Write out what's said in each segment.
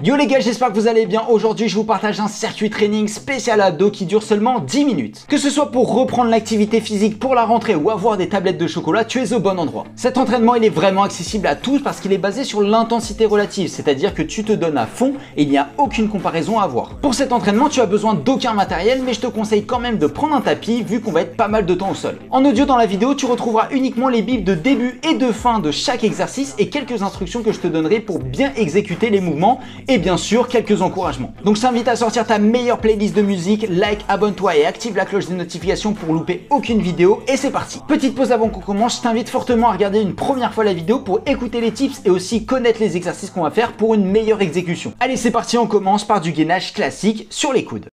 Yo les gars, j'espère que vous allez bien. Aujourd'hui, je vous partage un circuit training spécial abdos qui dure seulement 10 minutes. Que ce soit pour reprendre l'activité physique pour la rentrée ou avoir des tablettes de chocolat, tu es au bon endroit. Cet entraînement, il est vraiment accessible à tous parce qu'il est basé sur l'intensité relative, c'est-à-dire que tu te donnes à fond et il n'y a aucune comparaison à avoir. Pour cet entraînement, tu as besoin d'aucun matériel, mais je te conseille quand même de prendre un tapis vu qu'on va être pas mal de temps au sol. En audio dans la vidéo, tu retrouveras uniquement les bips de début et de fin de chaque exercice et quelques instructions que je te donnerai pour bien exécuter les mouvements et bien sûr quelques encouragements. Donc je t'invite à sortir ta meilleure playlist de musique, like, abonne-toi et active la cloche des notifications pour louper aucune vidéo et c'est parti. Petite pause avant qu'on commence, je t'invite fortement à regarder une première fois la vidéo pour écouter les tips et aussi connaître les exercices qu'on va faire pour une meilleure exécution. Allez c'est parti, on commence par du gainage classique sur les coudes.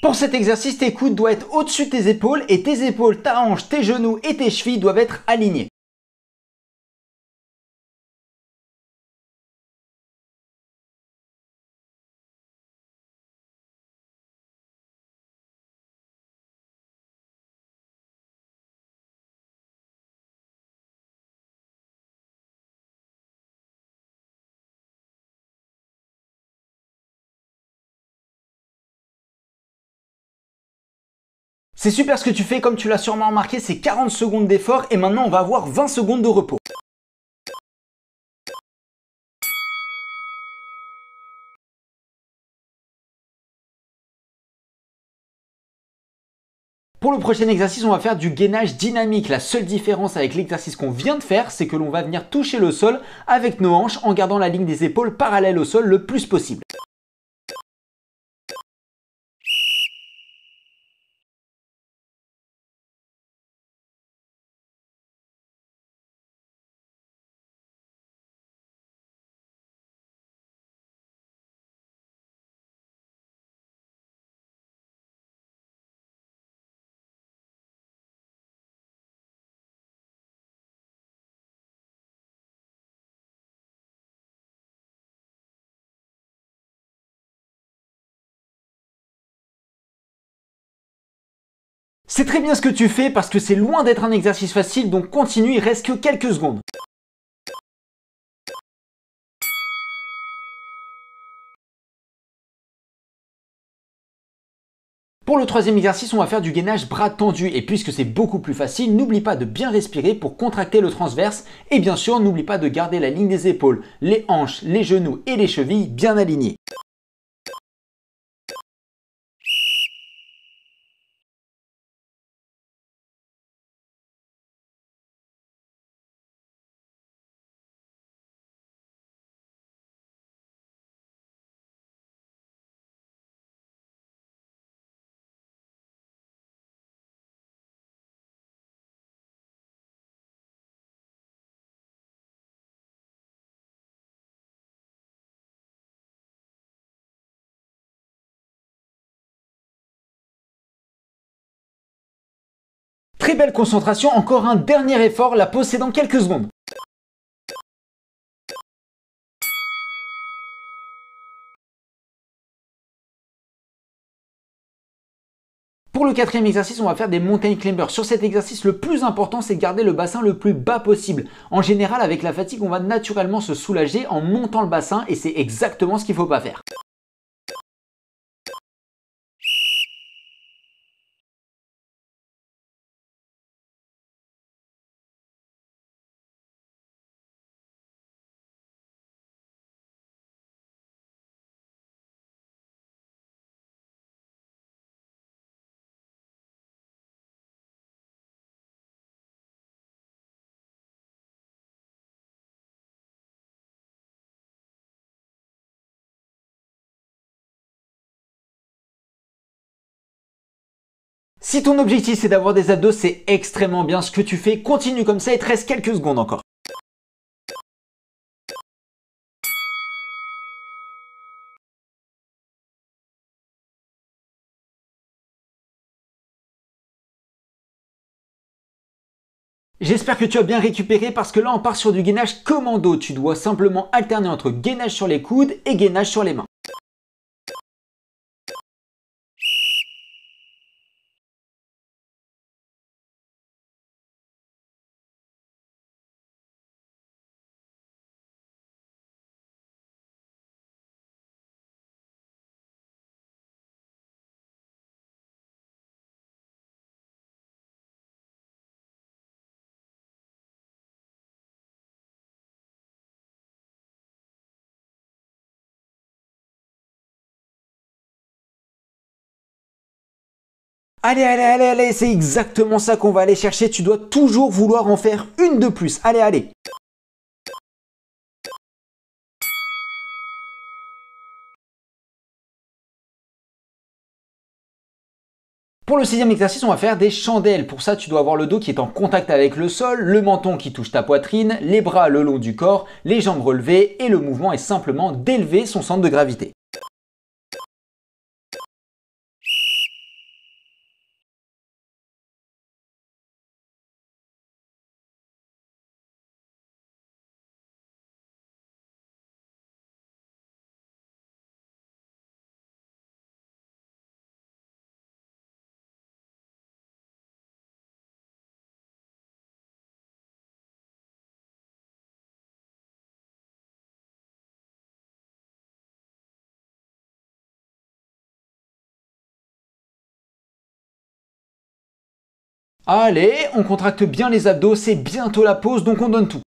Pour cet exercice, tes coudes doivent être au-dessus de tes épaules et tes épaules, ta hanche, tes genoux et tes chevilles doivent être alignés. C'est super ce que tu fais, comme tu l'as sûrement remarqué, c'est 40 secondes d'effort et maintenant on va avoir 20 secondes de repos. Pour le prochain exercice, on va faire du gainage dynamique. La seule différence avec l'exercice qu'on vient de faire, c'est que l'on va venir toucher le sol avec nos hanches en gardant la ligne des épaules parallèle au sol le plus possible. C'est très bien ce que tu fais parce que c'est loin d'être un exercice facile, donc continue, il reste que quelques secondes. Pour le troisième exercice, on va faire du gainage bras tendu et puisque c'est beaucoup plus facile, n'oublie pas de bien respirer pour contracter le transverse et bien sûr, n'oublie pas de garder la ligne des épaules, les hanches, les genoux et les chevilles bien alignés. Très belle concentration, encore un dernier effort, la pause c'est dans quelques secondes. Pour le quatrième exercice, on va faire des mountain climbers. Sur cet exercice, le plus important, c'est de garder le bassin le plus bas possible. En général, avec la fatigue, on va naturellement se soulager en montant le bassin et c'est exactement ce qu'il ne faut pas faire. Si ton objectif c'est d'avoir des abdos, c'est extrêmement bien ce que tu fais. Continue comme ça, il te reste quelques secondes encore. J'espère que tu as bien récupéré parce que là on part sur du gainage commando. Tu dois simplement alterner entre gainage sur les coudes et gainage sur les mains. Allez, allez, allez, allez, c'est exactement ça qu'on va aller chercher. Tu dois toujours vouloir en faire une de plus. Allez, allez. Pour le sixième exercice, on va faire des chandelles. Pour ça, tu dois avoir le dos qui est en contact avec le sol, le menton qui touche ta poitrine, les bras le long du corps, les jambes relevées et le mouvement est simplement d'élever son centre de gravité. Allez, on contracte bien les abdos, c'est bientôt la pause, donc on donne tout.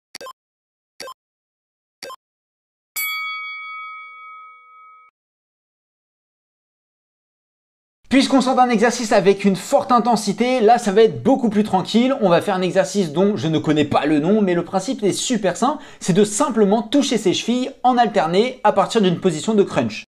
Puisqu'on sort d'un exercice avec une forte intensité, là ça va être beaucoup plus tranquille. On va faire un exercice dont je ne connais pas le nom, mais le principe est super simple. C'est de simplement toucher ses chevilles en alterné à partir d'une position de crunch.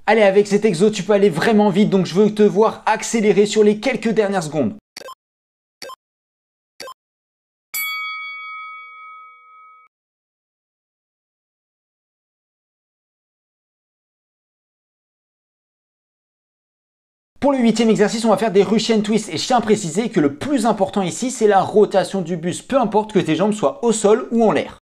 Allez, avec cet exo, tu peux aller vraiment vite, donc je veux te voir accélérer sur les quelques dernières secondes. Pour le huitième exercice, on va faire des Russian twists et je tiens à préciser que le plus important ici, c'est la rotation du buste, peu importe que tes jambes soient au sol ou en l'air.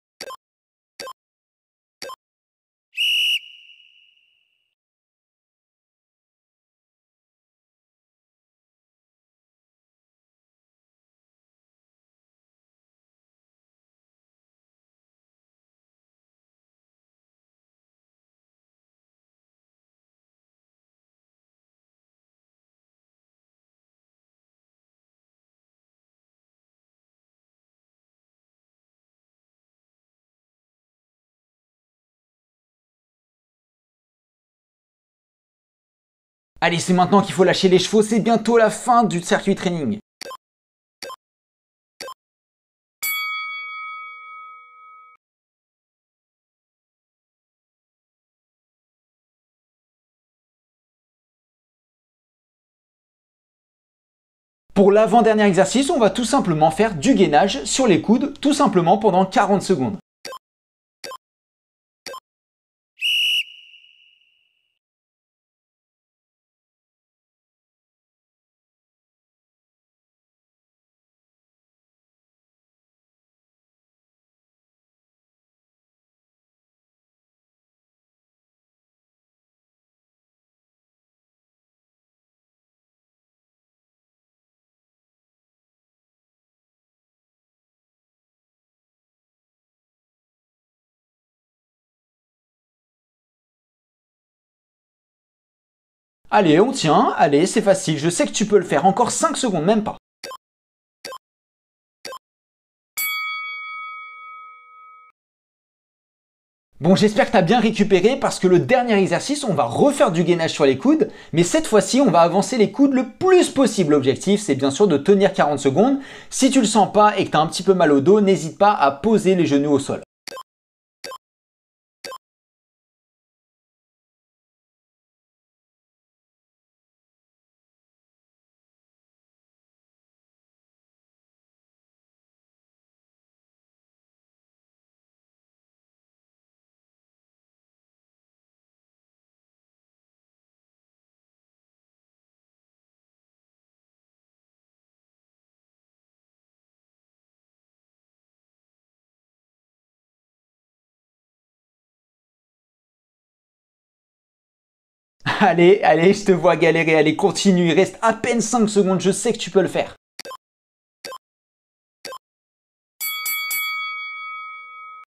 Allez, c'est maintenant qu'il faut lâcher les chevaux, c'est bientôt la fin du circuit training. Pour l'avant-dernier exercice, on va tout simplement faire du gainage sur les coudes, tout simplement pendant 40 secondes. Allez, on tient, allez, c'est facile, je sais que tu peux le faire, encore 5 secondes, même pas. Bon, j'espère que tu as bien récupéré parce que le dernier exercice, on va refaire du gainage sur les coudes, mais cette fois-ci, on va avancer les coudes le plus possible. L'objectif, c'est bien sûr de tenir 40 secondes. Si tu le sens pas et que tu as un petit peu mal au dos, n'hésite pas à poser les genoux au sol. Allez, allez, je te vois galérer, allez, continue, il reste à peine 5 secondes, je sais que tu peux le faire.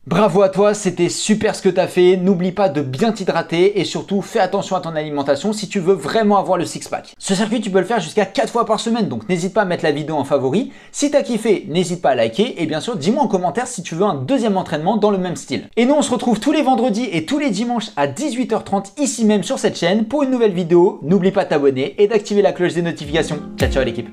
Bravo à toi, c'était super ce que tu as fait. N'oublie pas de bien t'hydrater et surtout fais attention à ton alimentation si tu veux vraiment avoir le six-pack. Ce circuit, tu peux le faire jusqu'à 4 fois par semaine, donc n'hésite pas à mettre la vidéo en favori. Si tu as kiffé, n'hésite pas à liker et bien sûr, dis-moi en commentaire si tu veux un deuxième entraînement dans le même style. Et nous, on se retrouve tous les vendredis et tous les dimanches à 18h30 ici même sur cette chaîne pour une nouvelle vidéo. N'oublie pas de t'abonner et d'activer la cloche des notifications. Ciao, ciao l'équipe.